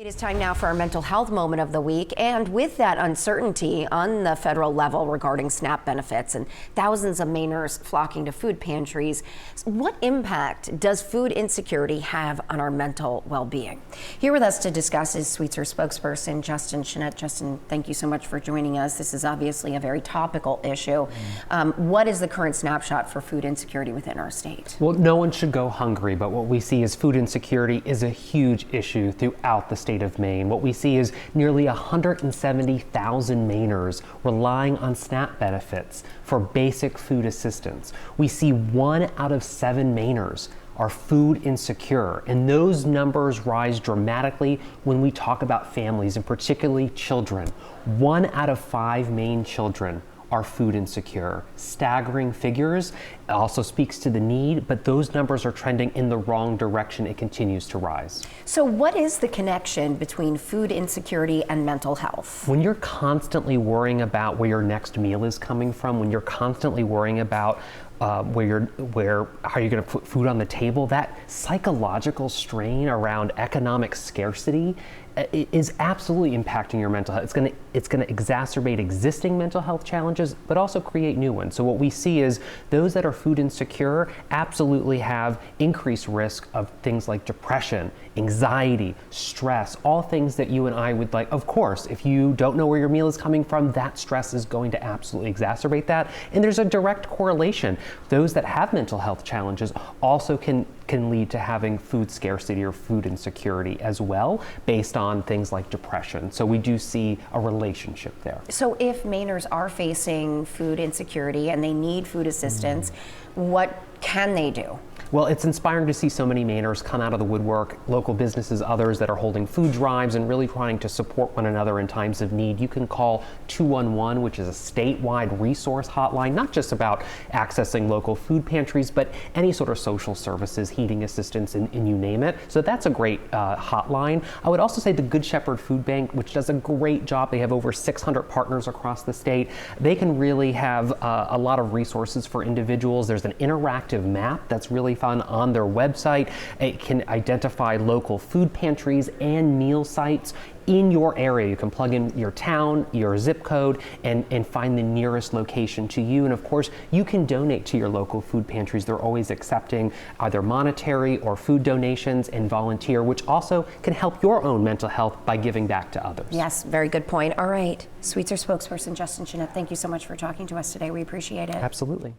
It is time now for our mental health moment of the week, and with that uncertainty on the federal level regarding SNAP benefits and thousands of Mainers flocking to food pantries, what impact does food insecurity have on our mental well-being? Here with us to discuss is Sweetser spokesperson Justin Chenette. Justin, thank you so much for joining us. This is obviously a very topical issue. What is the current snapshot for food insecurity within our state? Well, no one should go hungry, but what we see is food insecurity is a huge issue throughout the state of Maine. What we see is nearly 170,000 Mainers relying on SNAP benefits for basic food assistance. We see 1 out of 7 Mainers are food insecure, and those numbers rise dramatically when we talk about families, and particularly children. 1 out of 5 Maine children are food insecure. Staggering figures. It also speaks to the need, but those numbers are trending in the wrong direction. It continues to rise. So what is the connection between food insecurity and mental health? When you're constantly worrying about where your next meal is coming from, when you're constantly worrying about how you're going to put food on the table, that psychological strain around economic scarcity is absolutely impacting your mental health. It's going to exacerbate existing mental health challenges, but also create new ones. So what we see is those that are food insecure absolutely have increased risk of things like depression, anxiety, stress, all things that you and I would like. Of course, if you don't know where your meal is coming from, that stress is going to absolutely exacerbate that. And there's a direct correlation. Those that have mental health challenges also can lead to having food scarcity or food insecurity as well, based on things like depression. So we do see a relationship there. So if Mainers are facing food insecurity and they need food assistance, what can they do? Well, it's inspiring to see so many Mainers come out of the woodwork, local businesses, others that are holding food drives and really trying to support one another in times of need. You can call 211, which is a statewide resource hotline, not just about accessing local food pantries, but any sort of social services, heating assistance, and you name it. So that's a great hotline. I would also say the Good Shepherd Food Bank, which does a great job. They have over 600 partners across the state. They can really have a lot of resources for individuals. There's an interactive map that's really fun on their website. It can identify local food pantries and meal sites in your area. You can plug in your town, your zip code, and find the nearest location to you. And of course, you can donate to your local food pantries. They're always accepting either monetary or food donations, and volunteer, which also can help your own mental health by giving back to others. Yes, very good point. All right, Sweetser spokesperson Justin Chenette, thank you so much for talking to us today. We appreciate it. Absolutely.